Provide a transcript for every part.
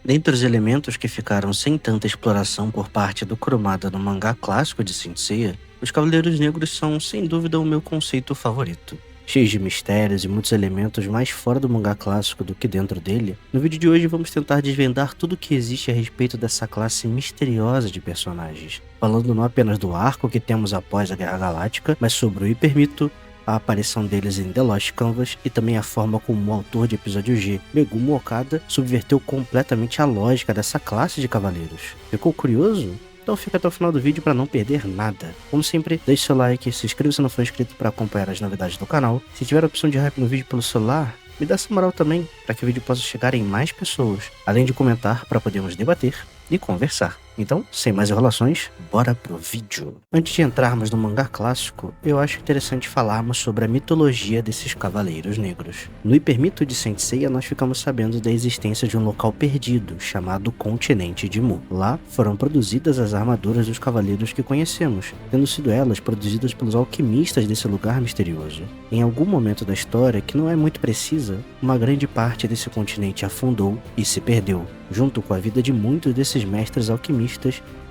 Dentre os elementos que ficaram sem tanta exploração por parte do Kurumada no mangá clássico de Saint Seiya, os Cavaleiros Negros são, sem dúvida, o meu conceito favorito. Cheios de mistérios e muitos elementos mais fora do mangá clássico do que dentro dele, no vídeo de hoje vamos tentar desvendar tudo o que existe a respeito dessa classe misteriosa de personagens, falando não apenas do arco que temos após a Guerra Galáctica, mas sobre o Hypermito, a aparição deles em The Lost Canvas e também a forma como o autor de episódio G, Megumi Okada, subverteu completamente a lógica dessa classe de cavaleiros. Ficou curioso? Então fica até o final do vídeo para não perder nada. Como sempre, deixe seu like, se inscreva se não for inscrito para acompanhar as novidades do canal. Se tiver a opção de hype no vídeo pelo celular, me dá essa moral também, para que o vídeo possa chegar em mais pessoas, além de comentar para podermos debater e conversar. Então, sem mais enrolações, bora pro vídeo. Antes de entrarmos no mangá clássico, eu acho interessante falarmos sobre a mitologia desses Cavaleiros Negros. No Hypermito de Saint Seiya, nós ficamos sabendo da existência de um local perdido, chamado Continente de Mu. Lá foram produzidas as armaduras dos cavaleiros que conhecemos, tendo sido elas produzidas pelos alquimistas desse lugar misterioso. Em algum momento da história, que não é muito precisa, uma grande parte desse continente afundou e se perdeu, junto com a vida de muitos desses mestres alquimistas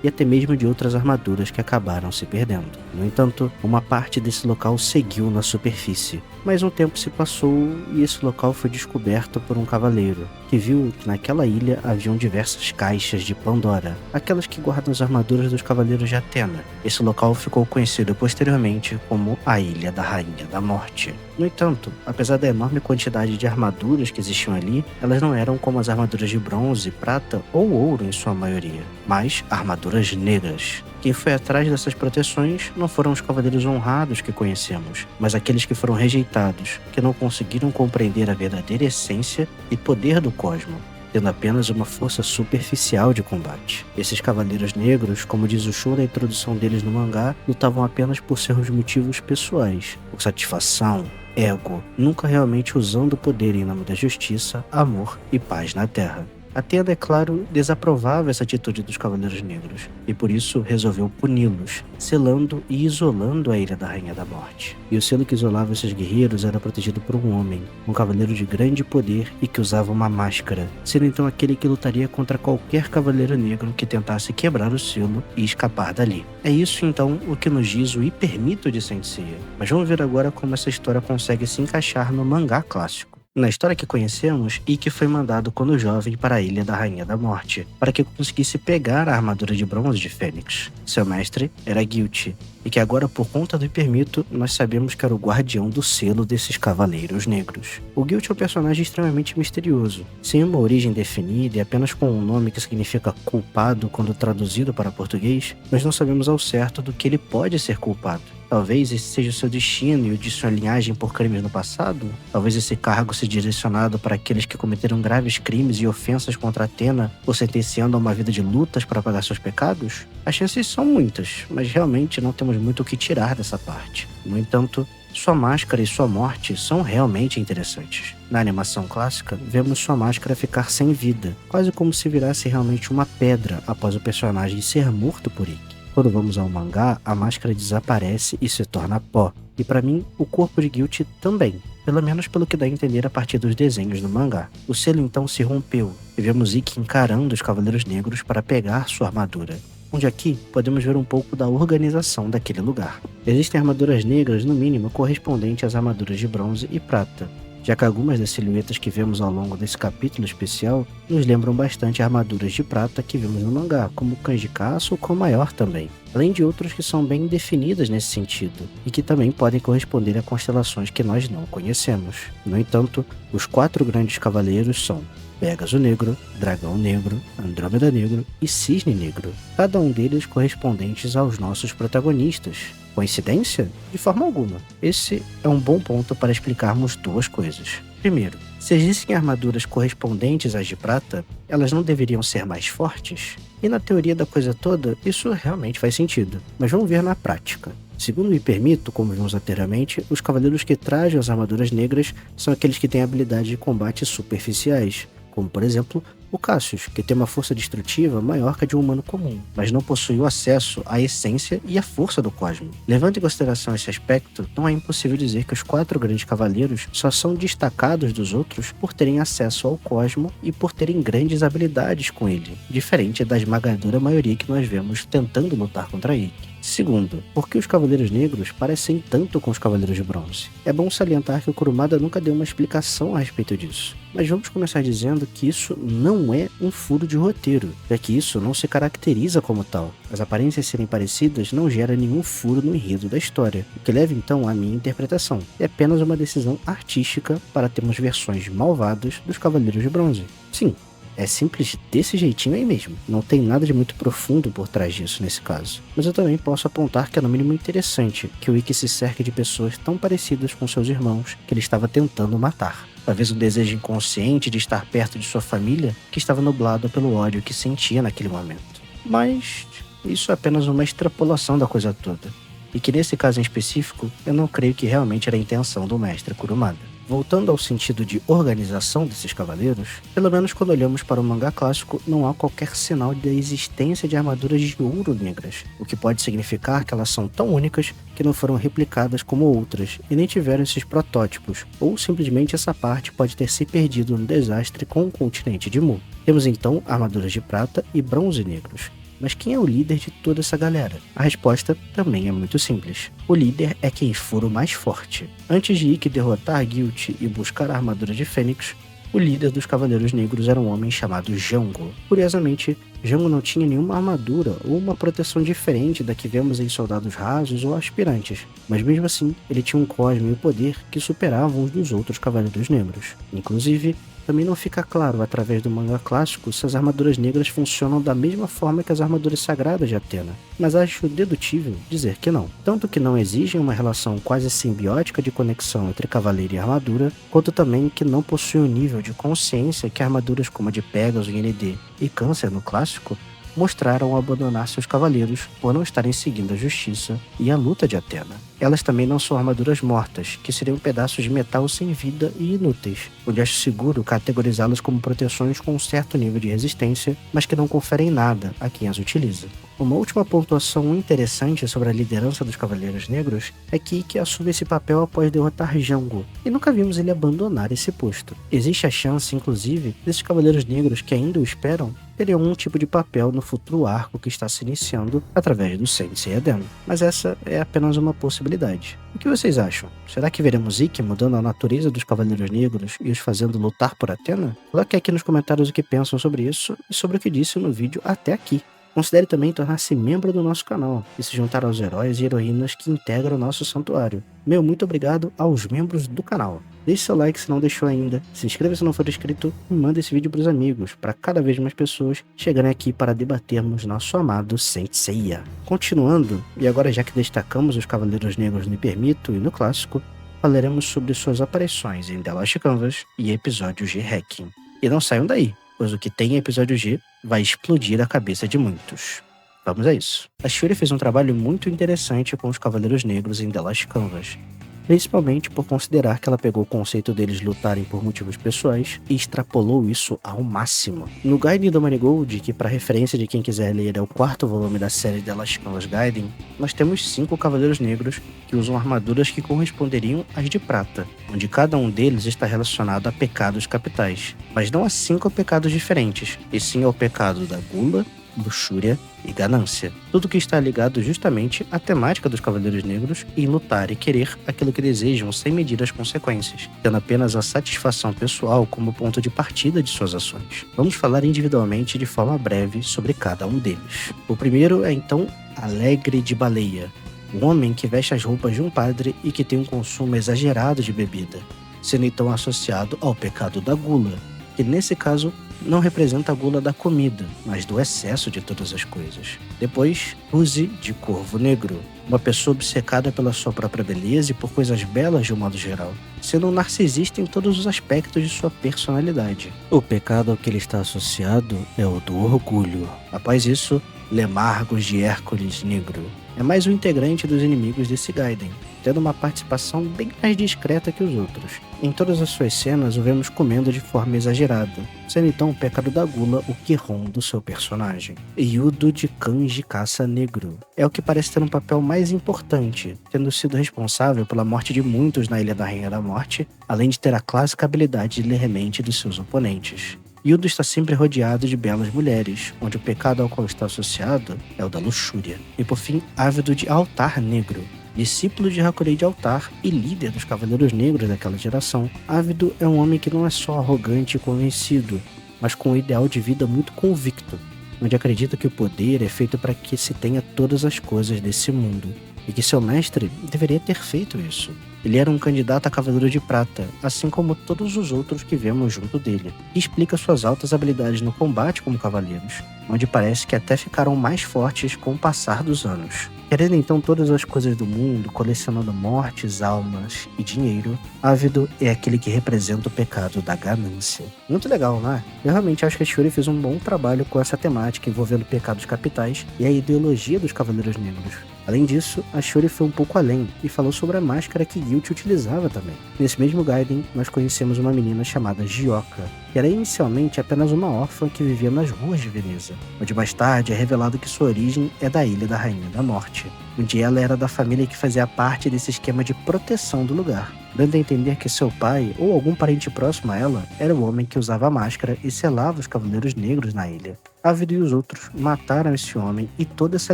e até mesmo de outras armaduras que acabaram se perdendo. No entanto, uma parte desse local seguiu na superfície, mas um tempo se passou e esse local foi descoberto por um cavaleiro, que viu que naquela ilha haviam diversas caixas de Pandora, aquelas que guardam as armaduras dos Cavaleiros de Athena. Esse local ficou conhecido posteriormente como a Ilha da Rainha da Morte. No entanto, apesar da enorme quantidade de armaduras que existiam ali, elas não eram como as armaduras de bronze, prata ou ouro em sua maioria, mas armaduras negras. Quem foi atrás dessas proteções não foram os cavaleiros honrados que conhecemos, mas aqueles que foram rejeitados, que não conseguiram compreender a verdadeira essência e poder do cosmo, tendo apenas uma força superficial de combate. Esses cavaleiros negros, como diz o show da introdução deles no mangá, lutavam apenas por seus motivos pessoais, por satisfação, ego, nunca realmente usando o poder em nome da justiça, amor e paz na Terra. Athena, é claro, desaprovava essa atitude dos Cavaleiros Negros, e por isso resolveu puni-los, selando e isolando a Ilha da Rainha da Morte. E o selo que isolava esses guerreiros era protegido por um homem, um cavaleiro de grande poder e que usava uma máscara, sendo então aquele que lutaria contra qualquer Cavaleiro Negro que tentasse quebrar o selo e escapar dali. É isso então o que nos diz o Hypermito de Saint Seiya. Mas vamos ver agora como essa história consegue se encaixar no mangá clássico. Na história que conhecemos, Ikki foi mandado quando jovem para a Ilha da Rainha da Morte, para que conseguisse pegar a armadura de bronze de Fênix. Seu mestre era Guilty, e que agora, por conta do Hypermito, nós sabemos que era o guardião do selo desses Cavaleiros Negros. O Guilty é um personagem extremamente misterioso, sem uma origem definida e apenas com um nome que significa culpado quando traduzido para português, nós não sabemos ao certo do que ele pode ser culpado. Talvez esse seja o seu destino e o de sua linhagem por crimes no passado? Talvez esse cargo seja direcionado para aqueles que cometeram graves crimes e ofensas contra Athena, ou sentenciando a uma vida de lutas para pagar seus pecados? As chances são muitas, mas realmente não temos muito o que tirar dessa parte. No entanto, sua máscara e sua morte são realmente interessantes. Na animação clássica, vemos sua máscara ficar sem vida, quase como se virasse realmente uma pedra após o personagem ser morto por Ikki. Quando vamos ao mangá, a máscara desaparece e se torna pó. E para mim, o corpo de Guilty também. Pelo menos pelo que dá a entender a partir dos desenhos do mangá. O selo então se rompeu, e vemos Ikki encarando os Cavaleiros Negros para pegar sua armadura. Onde aqui podemos ver um pouco da organização daquele lugar. Existem armaduras negras, no mínimo, correspondentes às armaduras de bronze e prata, já que algumas das silhuetas que vemos ao longo desse capítulo especial nos lembram bastante armaduras de prata que vemos no mangá, como Kanji Kasu ou Kon Maior também, além de outras que são bem definidas nesse sentido, e que também podem corresponder a constelações que nós não conhecemos. No entanto, os 4 grandes cavaleiros são Pégaso Negro, Dragão Negro, Andrômeda Negro e Cisne Negro, cada um deles correspondentes aos nossos protagonistas. Coincidência? De forma alguma. Esse é um bom ponto para explicarmos duas coisas. Primeiro, se existem armaduras correspondentes às de prata, elas não deveriam ser mais fortes? E na teoria da coisa toda, isso realmente faz sentido, mas vamos ver na prática. Segundo o Hypermito, como vimos anteriormente, os cavaleiros que trajam as armaduras negras são aqueles que têm habilidades de combate superficiais, como por exemplo o Cassius, que tem uma força destrutiva maior que a de um humano comum, mas não possui o acesso à essência e à força do cosmo. Levando em consideração esse aspecto, não é impossível dizer que os 4 grandes cavaleiros só são destacados dos outros por terem acesso ao cosmo e por terem grandes habilidades com ele, diferente da esmagadora maioria que nós vemos tentando lutar contra ele. Segundo, por que os Cavaleiros Negros parecem tanto com os Cavaleiros de Bronze? É bom salientar que o Kurumada nunca deu uma explicação a respeito disso, mas vamos começar dizendo que isso não é um furo de roteiro, já que isso não se caracteriza como tal. As aparências serem parecidas não gera nenhum furo no enredo da história, o que leva então à minha interpretação. É apenas uma decisão artística para termos versões malvadas dos Cavaleiros de Bronze. Sim, é simples desse jeitinho aí mesmo. Não tem nada de muito profundo por trás disso nesse caso. Mas eu também posso apontar que é no mínimo interessante que o Ikki se cerque de pessoas tão parecidas com seus irmãos que ele estava tentando matar. Talvez um desejo inconsciente de estar perto de sua família que estava nublado pelo ódio que sentia naquele momento. Mas isso é apenas uma extrapolação da coisa toda. E que nesse caso em específico, eu não creio que realmente era a intenção do mestre Kurumada. Voltando ao sentido de organização desses cavaleiros, pelo menos quando olhamos para o mangá clássico, não há qualquer sinal da existência de armaduras de ouro negras, o que pode significar que elas são tão únicas que não foram replicadas como outras e nem tiveram esses protótipos, ou simplesmente essa parte pode ter se perdido no desastre com o continente de Mu. Temos então armaduras de prata e bronze negros. Mas quem é o líder de toda essa galera? A resposta também é muito simples. O líder é quem for o mais forte. Antes de Ikki derrotar Guilt e buscar a armadura de Fênix, o líder dos Cavaleiros Negros era um homem chamado Jango. Curiosamente, Jango não tinha nenhuma armadura ou uma proteção diferente da que vemos em soldados rasos ou aspirantes, mas mesmo assim, ele tinha um cosmo e poder que superavam os dos outros Cavaleiros Negros. Inclusive, também não fica claro através do mangá clássico se as armaduras negras funcionam da mesma forma que as armaduras sagradas de Atena, mas acho dedutível dizer que não. Tanto que não exigem uma relação quase simbiótica de conexão entre cavaleiro e armadura, quanto também que não possuem o nível de consciência que armaduras como a de Pegasus em ND e Câncer no clássico mostraram abandonar seus cavaleiros por não estarem seguindo a justiça e a luta de Atena. Elas também não são armaduras mortas, que seriam pedaços de metal sem vida e inúteis, onde acho seguro categorizá-las como proteções com um certo nível de resistência, mas que não conferem nada a quem as utiliza. Uma última pontuação interessante sobre a liderança dos Cavaleiros Negros é que Ikki assume esse papel após derrotar Jango, e nunca vimos ele abandonar esse posto. Existe a chance, inclusive, desses Cavaleiros Negros que ainda o esperam teriam um tipo de papel no futuro arco que está se iniciando através do Sensei Eden. Mas essa é apenas uma possibilidade. O que vocês acham? Será que veremos Ikki mudando a natureza dos Cavaleiros Negros e os fazendo lutar por Atena? Coloque aqui nos comentários o que pensam sobre isso e sobre o que disse no vídeo até aqui. Considere também tornar-se membro do nosso canal e se juntar aos heróis e heroínas que integram o nosso santuário. Meu muito obrigado aos membros do canal. Deixe seu like se não deixou ainda, se inscreva se não for inscrito e manda esse vídeo para os amigos, para cada vez mais pessoas chegarem aqui para debatermos nosso amado Saint Seiya. Continuando, e agora já que destacamos os Cavaleiros Negros no Hypermito e no Clássico, falaremos sobre suas aparições em The Lost Canvas e episódio G Hacking. E não saiam daí, pois o que tem em episódio G vai explodir a cabeça de muitos. Vamos a isso. A Shuri fez um trabalho muito interessante com os Cavaleiros Negros em The Lost Canvas, principalmente por considerar que ela pegou o conceito deles lutarem por motivos pessoais e extrapolou isso ao máximo. No Gaiden do Marigold, que para referência de quem quiser ler é o 4º volume da série The Lost Canvas Gaiden, nós temos 5 Cavaleiros Negros que usam armaduras que corresponderiam às de prata, onde cada um deles está relacionado a pecados capitais, mas não a 5 pecados diferentes, e sim ao pecado da gula, luxúria e ganância. Tudo que está ligado justamente à temática dos Cavaleiros Negros em lutar e querer aquilo que desejam sem medir as consequências, tendo apenas a satisfação pessoal como ponto de partida de suas ações. Vamos falar individualmente de forma breve sobre cada um deles. O primeiro é então Alegre de Baleia, um homem que veste as roupas de um padre e que tem um consumo exagerado de bebida, sendo então associado ao pecado da gula, que nesse caso não representa a gula da comida, mas do excesso de todas as coisas. Depois, Uzi de Corvo Negro, uma pessoa obcecada pela sua própria beleza e por coisas belas de um modo geral, sendo um narcisista em todos os aspectos de sua personalidade. O pecado ao que ele está associado é o do orgulho. Após isso, Lemargos de Hércules Negro. É mais um integrante dos inimigos desse Gaiden, tendo uma participação bem mais discreta que os outros. Em todas as suas cenas o vemos comendo de forma exagerada, sendo então o pecado da gula o que ronda o seu personagem. Yudo de Cães de Caça Negro é o que parece ter um papel mais importante, tendo sido responsável pela morte de muitos na Ilha da Rainha da Morte, além de ter a clássica habilidade de ler a mente dos seus oponentes. Yudo está sempre rodeado de belas mulheres, onde o pecado ao qual está associado é o da luxúria. E por fim, ávido de Altar Negro. Discípulo de Hakurei de Altar e líder dos Cavaleiros Negros daquela geração, Ávido é um homem que não é só arrogante e convencido, mas com um ideal de vida muito convicto, onde acredita que o poder é feito para que se tenha todas as coisas desse mundo, e que seu mestre deveria ter feito isso. Ele era um candidato a Cavaleiro de Prata, assim como todos os outros que vemos junto dele, e explica suas altas habilidades no combate como cavaleiros, onde parece que até ficaram mais fortes com o passar dos anos. Querendo então todas as coisas do mundo, colecionando mortes, almas e dinheiro, Ávido é aquele que representa o pecado da ganância. Muito legal, não é? Eu realmente acho que a Shuri fez um bom trabalho com essa temática envolvendo pecados capitais e a ideologia dos Cavaleiros Negros. Além disso, a Shuri foi um pouco além e falou sobre a máscara que Guilt utilizava também. Nesse mesmo Gaiden, nós conhecemos uma menina chamada Gioka, que era inicialmente apenas uma órfã que vivia nas ruas de Veneza, onde mais tarde é revelado que sua origem é da Ilha da Rainha da Morte, onde ela era da família que fazia parte desse esquema de proteção do lugar, dando a entender que seu pai, ou algum parente próximo a ela, era o homem que usava a máscara e selava os Cavaleiros Negros na ilha. Ávido e os outros mataram esse homem e toda essa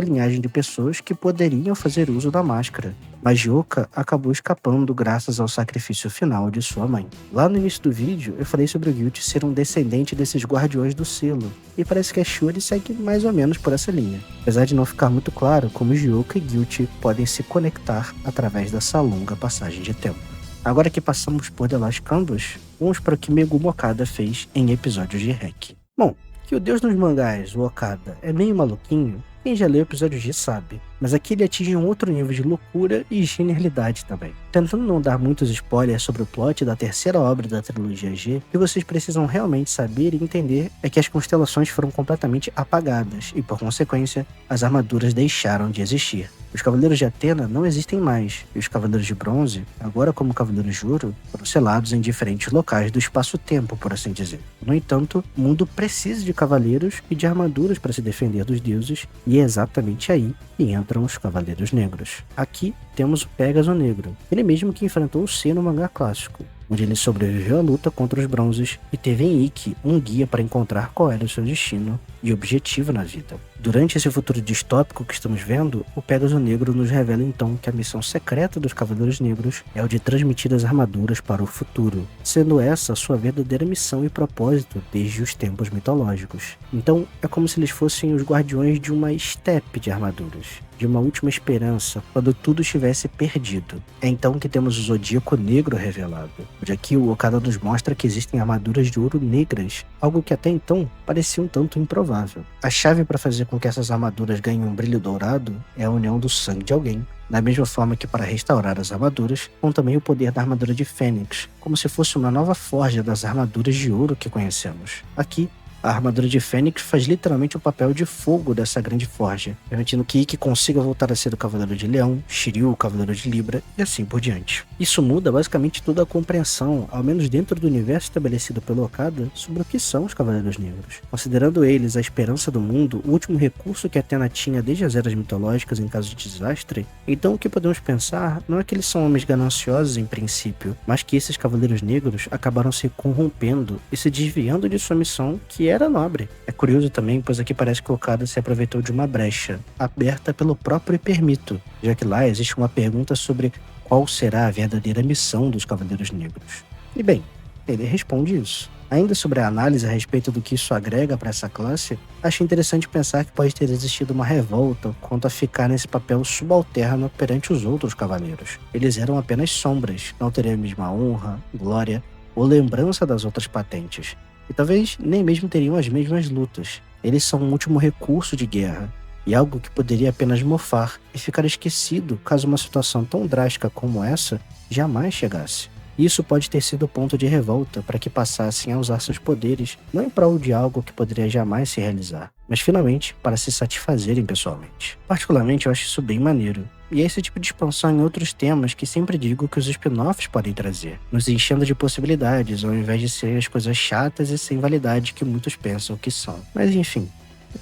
linhagem de pessoas que poderiam fazer uso da máscara, mas Gioka acabou escapando graças ao sacrifício final de sua mãe. Lá no início do vídeo, eu falei sobre o Guilt ser um descendente desses guardiões do selo, e parece que a Shuri segue mais ou menos por essa linha, apesar de não ficar muito claro como Gioka e Guilt podem se conectar através dessa longa passagem de tempo. Agora que passamos por The Last Canvas, vamos para o que Megumi Okada fez em episódios de REC. Bom, que o deus dos mangás, o Okada, é meio maluquinho, quem já leu episódios G sabe, mas aqui ele atinge um outro nível de loucura e genialidade também. Tentando não dar muitos spoilers sobre o plot da terceira obra da trilogia G, o que vocês precisam realmente saber e entender é que as constelações foram completamente apagadas e, por consequência, as armaduras deixaram de existir. Os Cavaleiros de Atena não existem mais, e os Cavaleiros de Bronze, agora como Cavaleiros de Ouro, foram selados em diferentes locais do espaço-tempo, por assim dizer. No entanto, o mundo precisa de cavaleiros e de armaduras para se defender dos deuses, e é exatamente aí que entram os Cavaleiros Negros. Aqui temos o Pégaso Negro, ele mesmo que enfrentou o C no mangá clássico, onde ele sobreviveu à luta contra os Bronzes e teve em Ikki um guia para encontrar qual era o seu destino e objetivo na vida. Durante esse futuro distópico que estamos vendo, o Pégaso Negro nos revela então que a missão secreta dos Cavaleiros Negros é o de transmitir as armaduras para o futuro, sendo essa a sua verdadeira missão e propósito desde os tempos mitológicos. Então, é como se eles fossem os guardiões de uma estepe de armaduras, de uma última esperança, quando tudo estivesse perdido. É então que temos o Zodíaco Negro revelado, onde aqui o Okada nos mostra que existem armaduras de ouro negras, algo que até então parecia um tanto improvável. A chave para fazer com que essas armaduras ganhem um brilho dourado é a união do sangue de alguém, da mesma forma que para restaurar as armaduras, com também o poder da armadura de Fênix, como se fosse uma nova forja das armaduras de ouro que conhecemos. Aqui, a armadura de Fênix faz literalmente o papel de fogo dessa grande forja, permitindo que Ikki consiga voltar a ser o Cavaleiro de Leão, Shiryu o Cavaleiro de Libra e assim por diante. Isso muda basicamente toda a compreensão, ao menos dentro do universo estabelecido pelo Okada, sobre o que são os Cavaleiros Negros. Considerando eles a esperança do mundo, o último recurso que Atena tinha desde as eras mitológicas em caso de desastre, então o que podemos pensar não é que eles são homens gananciosos em princípio, mas que esses Cavaleiros Negros acabaram se corrompendo e se desviando de sua missão, que era nobre. É curioso também, pois aqui parece que o Okada se aproveitou de uma brecha, aberta pelo próprio Hypermito, já que lá existe uma pergunta sobre qual será a verdadeira missão dos Cavaleiros Negros. E bem, ele responde isso. Ainda sobre a análise a respeito do que isso agrega para essa classe, acho interessante pensar que pode ter existido uma revolta quanto a ficar nesse papel subalterno perante os outros cavaleiros. Eles eram apenas sombras, não teriam a mesma honra, glória ou lembrança das outras patentes. E talvez nem mesmo teriam as mesmas lutas. Eles são um último recurso de guerra, e algo que poderia apenas mofar e ficar esquecido caso uma situação tão drástica como essa jamais chegasse. Isso pode ter sido ponto de revolta para que passassem a usar seus poderes não em prol de algo que poderia jamais se realizar, mas finalmente para se satisfazerem pessoalmente. Particularmente eu acho isso bem maneiro. E é esse tipo de expansão em outros temas que sempre digo que os spin-offs podem trazer, nos enchendo de possibilidades ao invés de serem as coisas chatas e sem validade que muitos pensam que são. Mas enfim,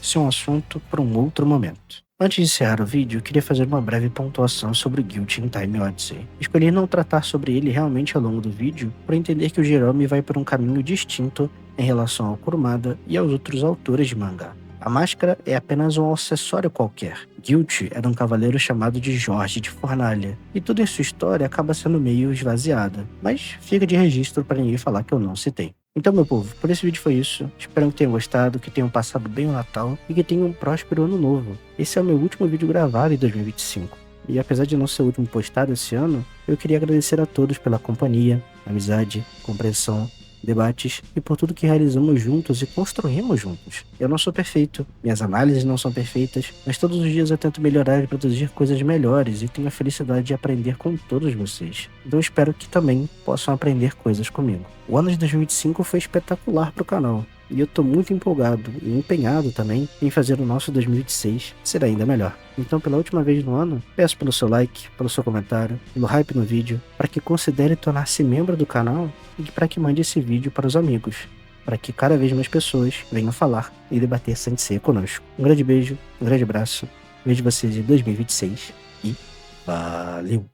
esse é um assunto para um outro momento. Antes de encerrar o vídeo, eu queria fazer uma breve pontuação sobre o Guilty in Time Odyssey. Escolhi não tratar sobre ele realmente ao longo do vídeo, por entender que o Jerome vai por um caminho distinto em relação ao Kurumada e aos outros autores de mangá. A máscara é apenas um acessório qualquer. Guilty era um cavaleiro chamado de Jorge de Fornalha, e toda em sua história acaba sendo meio esvaziada, mas fica de registro para ninguém falar que eu não citei. Então, meu povo, por esse vídeo foi isso. Espero que tenham gostado, que tenham passado bem o Natal e que tenham um próspero ano novo. Esse é o meu último vídeo gravado em 2025. E apesar de não ser o último postado esse ano, eu queria agradecer a todos pela companhia, amizade, compreensão, debates e por tudo que realizamos juntos e construímos juntos. Eu não sou perfeito, minhas análises não são perfeitas, mas todos os dias eu tento melhorar e produzir coisas melhores e tenho a felicidade de aprender com todos vocês. Então espero que também possam aprender coisas comigo. O ano de 2025 foi espetacular para o canal. E eu tô muito empolgado e empenhado também em fazer o nosso 2026 ser ainda melhor. Então, pela última vez no ano, peço pelo seu like, pelo seu comentário, pelo hype no vídeo, para que considere tornar-se membro do canal e para que mande esse vídeo para os amigos, para que cada vez mais pessoas venham falar e debater Sensei conosco. Um grande beijo, um grande abraço, vejo vocês em 2026 e valeu!